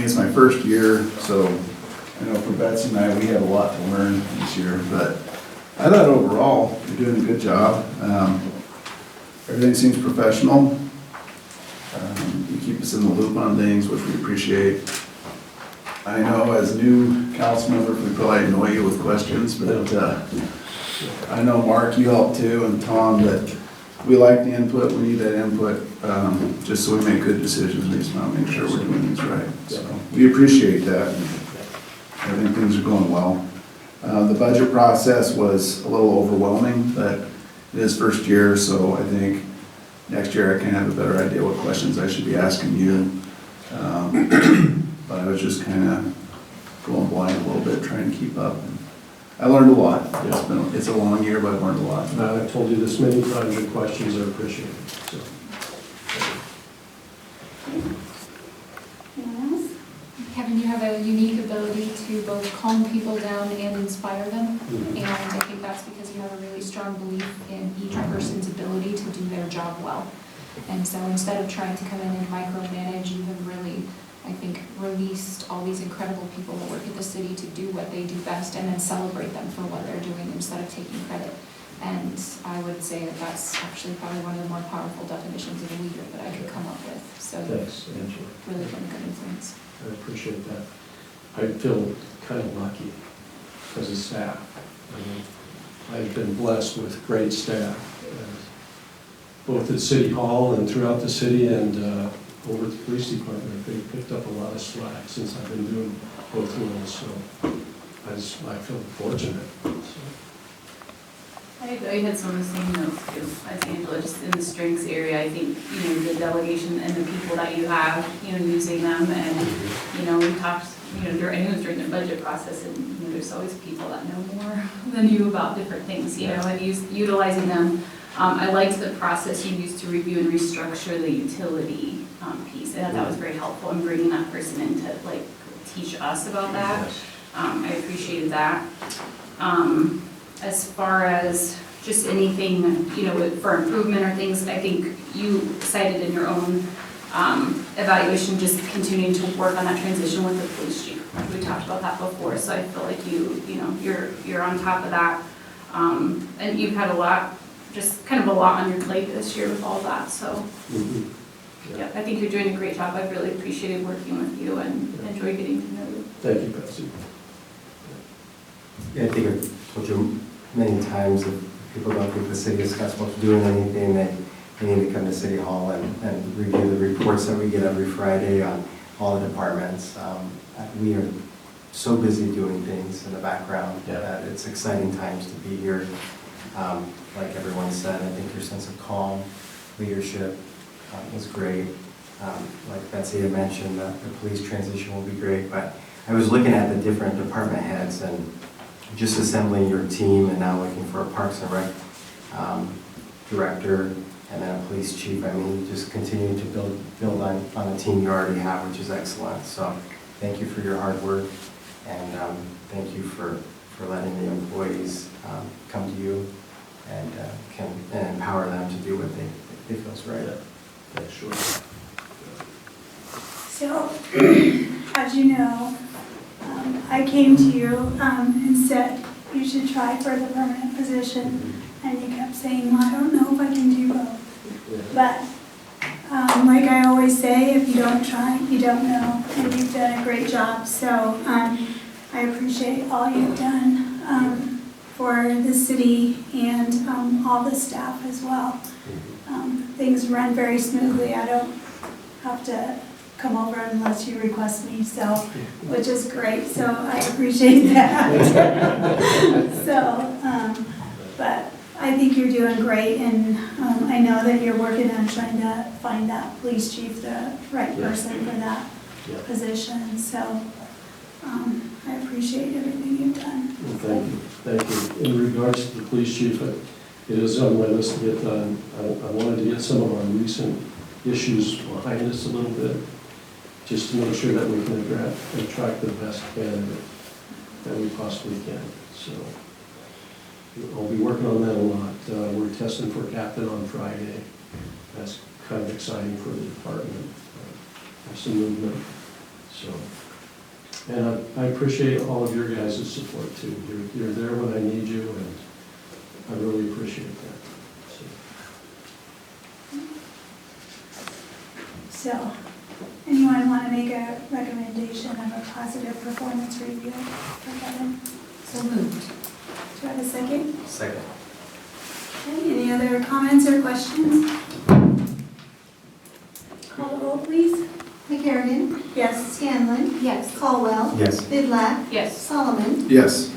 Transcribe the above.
it's my first year, so I know for Betsy and I, we have a lot to learn this year, but I thought overall, you're doing a good job. Everything seems professional. You keep us in the loop on things, which we appreciate. I know as new council members, we probably annoy you with questions, but I know Mark, you help too, and Tom, that we like the input, we need that input, just so we make good decisions. We just want to make sure we're doing things right. So we appreciate that. I think things are going well. The budget process was a little overwhelming, but it is first year, so I think next year I can have a better idea what questions I should be asking you. But I was just kind of going blind a little bit, trying to keep up. I learned a lot. It's a long year, but I've learned a lot. I've told you this many times, your questions are appreciated. So. Anyone else? Kevin, you have a unique ability to both calm people down and inspire them. And I think that's because you have a really strong belief in each person's ability to do their job well. And so instead of trying to come in and micromanage, you have really, I think, released all these incredible people that work at the city to do what they do best and then celebrate them for what they're doing instead of taking credit. And I would say that that's actually probably one of the more powerful definitions of a leader that I could come up with. So thanks, Angela. Really been a good influence. I appreciate that. I feel kind of lucky as a staff. I mean, I've been blessed with great staff, both at City Hall and throughout the city and over at the police department. They've picked up a lot of slack since I've been doing both roles, so I feel fortunate. So. I had some of the same notes too, as Angela, just in the strengths area. I think, the delegation and the people that you have, using them, and, we talked, during the budget process, and, there's always people that know more than you about different things, and utilizing them. I liked the process you used to review and restructure the utility piece. I thought that was very helpful in bringing that person in to, teach us about that. I appreciated that. As far as just anything, for improvement or things, I think you cited in your own evaluation, just continuing to work on that transition with the police chief. We talked about that before, so I feel like you're on top of that. And you've had a lot on your plate this year with all that, so. Yeah, I think you're doing a great job. I've really appreciated working with you and enjoyed getting to know you. Thank you, Betsy. Yeah, I think I've told you many times that people don't think the city of Scottsbluff is doing anything. They need to come to City Hall and review the reports that we get every Friday on all the departments. We are so busy doing things in the background that it's exciting times to be here. Like everyone said, I think your sense of calm, leadership was great. Like Betsy had mentioned, the police transition will be great, but I was looking at the different department heads and just assembling your team, and now looking for a Parks and Rec director and then a police chief. I mean, just continue to build on the team you already have, which is excellent. So thank you for your hard work, and thank you for letting the employees come to you and empower them to do what they feel is right. Thanks, sure. So, as you know, I came to you and said you should try for the permanent position, and you kept saying, well, I don't know if I can do both. But like I always say, if you don't try, you don't know, and you've done a great job. So I appreciate all you've done for the city and all the staff as well. Things run very smoothly. I don't have to come over unless you request me, so, which is great, so I appreciate that. So, but I think you're doing great, and I know that you're working on trying to find that police chief, the right person for that position, so I appreciate everything you've done. Well, thank you. In regards to the police chief, it is on my list to get done. I wanted to get some of our recent issues behind us a little bit, just to make sure that we can attract the best candidate that we possibly can. So I'll be working on that a lot. We're testing for captain on Friday. That's kind of exciting for the department. There's some movement. So, and I appreciate all of your guys' support too. You're there when I need you, and I really appreciate that. So, So, anyone want to make a recommendation of a positive performance review for Kevin? So moved. Do I have a second? Second. Okay, any other comments or questions? Call the roll, please. McCarrigan. Yes. Scanlon. Yes. Caldwell. Yes. Vidlac. Yes. Solomon. Yes.